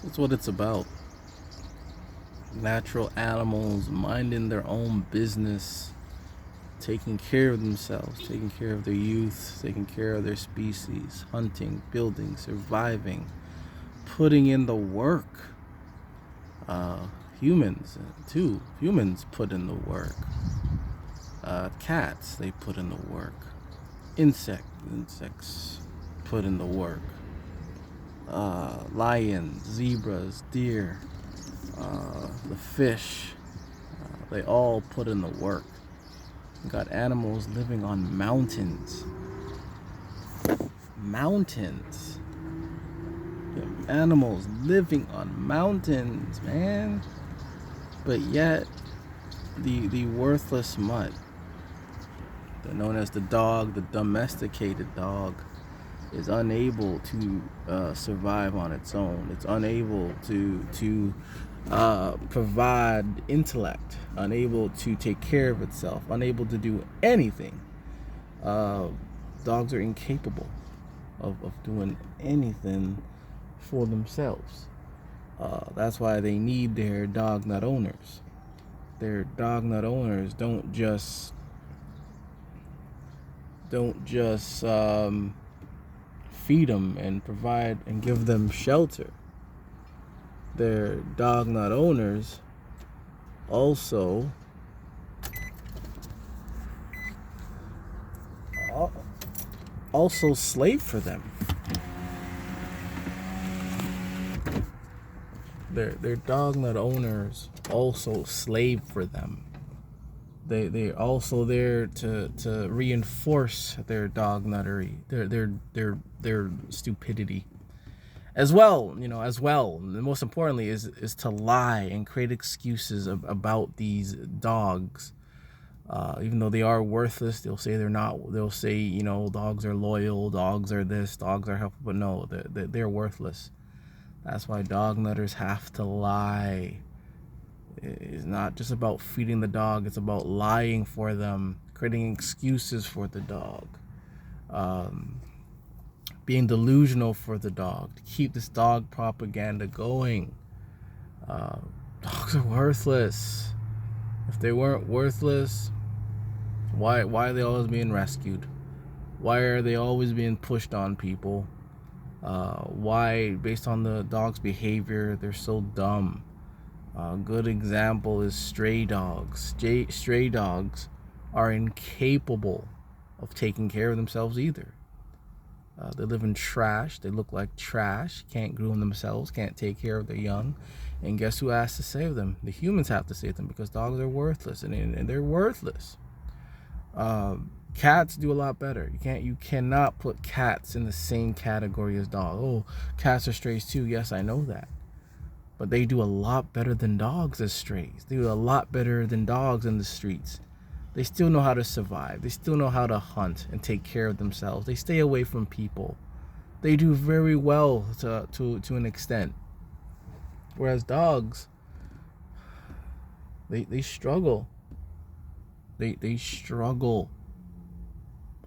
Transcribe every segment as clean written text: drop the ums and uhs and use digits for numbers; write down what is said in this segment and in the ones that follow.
That's what it's about. Natural animals minding their own business, taking care of themselves, taking care of their youth, taking care of their species, hunting, building, surviving, putting in the work. Uh, Humans, too. Humans put in the work. Cats, they put in the work. Insects put in the work. Lions, zebras, deer, the fish, they all put in the work. We got animals living on mountains. Mountains. Animals living on mountains, man. But yet, the worthless mutt, known as the dog, the domesticated dog, is unable to survive on its own. It's unable to provide intellect, unable to take care of itself, unable to do anything. Uh, Dogs are incapable of doing anything for themselves. That's why they need their dog nut owners. Their dog nut owners don't just feed them and provide and give them shelter. Their dog nut owners also slave for them. Their dog nut owners also slave for them. They're also there to reinforce their dog nuttery, their stupidity. As well, and most importantly is to lie and create excuses about these dogs. Even though they are worthless, they'll say they're not. They'll say, dogs are loyal, dogs are this, dogs are helpful. But no, they're worthless. That's why dog nutters have to lie. It's not just about feeding the dog. It's about lying for them, creating excuses for the dog, being delusional for the dog to keep this dog propaganda going. Dogs are worthless. If they weren't worthless, why are they always being rescued? Why are they always being pushed on people? Why, based on the dog's behavior, they're so dumb? A good example is stray dogs. Stray dogs are incapable of taking care of themselves either. They live in trash. They look like trash. Can't groom themselves. Can't take care of their young. And guess who has to save them? The humans have to save them because dogs are worthless, and they're worthless. Cats do a lot better. You cannot put cats in the same category as dogs. Oh, cats are strays too. Yes, I know that. But they do a lot better than dogs as strays. They do a lot better than dogs in the streets. They still know how to survive. They still know how to hunt and take care of themselves. They stay away from people. They do very well to an extent. Whereas dogs, they struggle. They struggle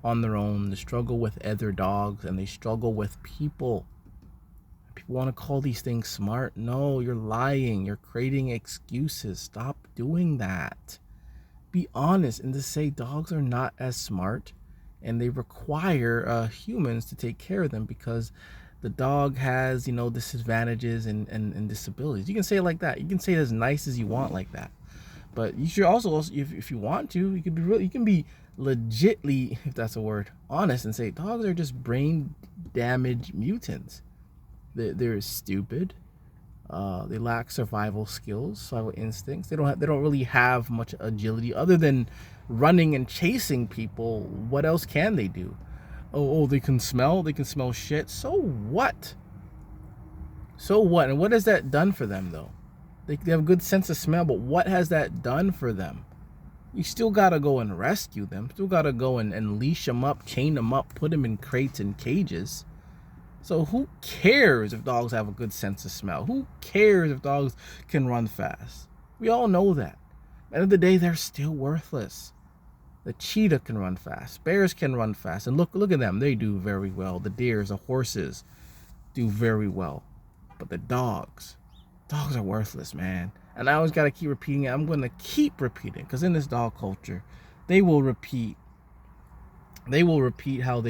on their own. They struggle with other dogs, and they struggle with people. People want to call these things smart. No, you're lying. You're creating excuses. Stop doing that. Be honest and to say dogs are not as smart, and they require humans to take care of them because the dog has, disadvantages and disabilities. You can say it like that. You can say it as nice as you want like that. But you should also, if you want to, you can be legitly, if that's a word, honest and say dogs are just brain damaged mutants. They're stupid. They lack survival skills, survival instincts. They don't really have much agility other than running and chasing people. What else can they do? Oh, they can smell. They can smell shit. So what? So what? And what has that done for them though? They have a good sense of smell, but what has that done for them? You still gotta go and rescue them. Still gotta go and leash them up, chain them up, put them in crates and cages. So who cares if dogs have a good sense of smell? Who cares if dogs can run fast? We all know that. At the end of the day, they're still worthless. The cheetah can run fast. Bears can run fast. And look at them. They do very well. The deers, the horses. do very well. But the dogs are worthless, man. And I always got to keep repeating it. I'm going to keep repeating, because in this dog culture, they will repeat how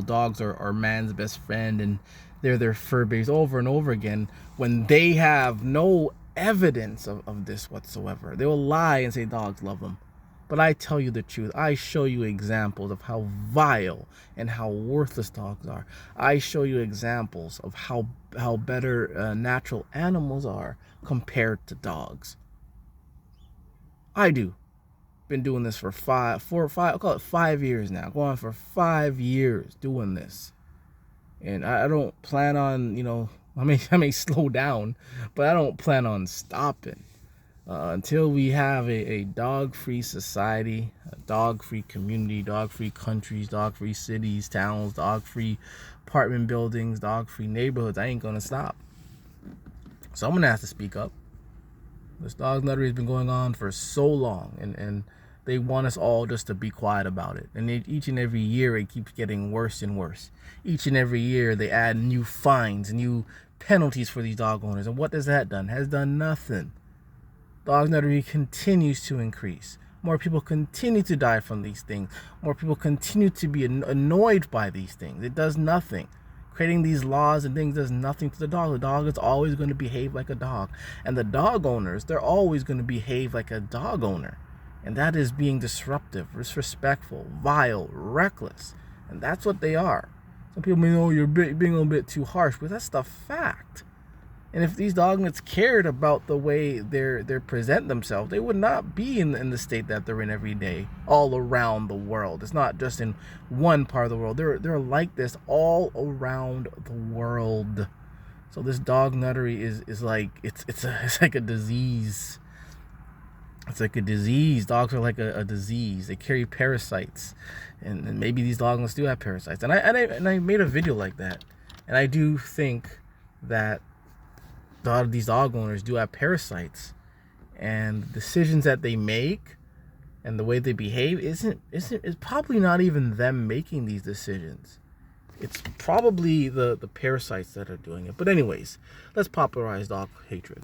dogs are man's best friend, and they're their fur babies over and over again, when they have no evidence of this whatsoever. They will lie and say dogs love them. But I tell you the truth. I show you examples of how vile and how worthless dogs are. I show you examples of how better natural animals are compared to dogs. I do. Been doing this for 5 years now. Going for 5 years doing this. And I don't plan on, I may slow down, but I don't plan on stopping. Until we have a dog-free society, a dog-free community, dog-free countries, dog-free cities, towns, dog-free apartment buildings, dog-free neighborhoods, I ain't gonna stop. Someone has to speak up. This dog nuttery has been going on for so long, and they want us all just to be quiet about it. And each and every year, it keeps getting worse and worse. Each and every year, they add new fines, new penalties for these dog owners. And what has that done? Has done nothing. Dog nuttery continues to increase. More people continue to die from these things. More people continue to be annoyed by these things. It does nothing. Creating these laws and things does nothing to the dog. The dog is always going to behave like a dog. And the dog owners, they're always going to behave like a dog owner. And that is being disruptive, disrespectful, vile, reckless. And that's what they are. Some people may know you're being a little bit too harsh, but that's the fact. And if these dog nuts cared about the way they present themselves, they would not be in the state that they're in every day, all around the world. It's not just in one part of the world. They're like this all around the world. So this dog nuttery is like it's like a disease. It's like a disease. Dogs are like a disease. They carry parasites, and maybe these dog nuts do have parasites. And I made a video like that, and I do think that a lot of these dog owners do have parasites, and decisions that they make and the way they behave is probably not even them making these decisions. It's probably the parasites that are doing it. But anyways, let's popularize dog hatred.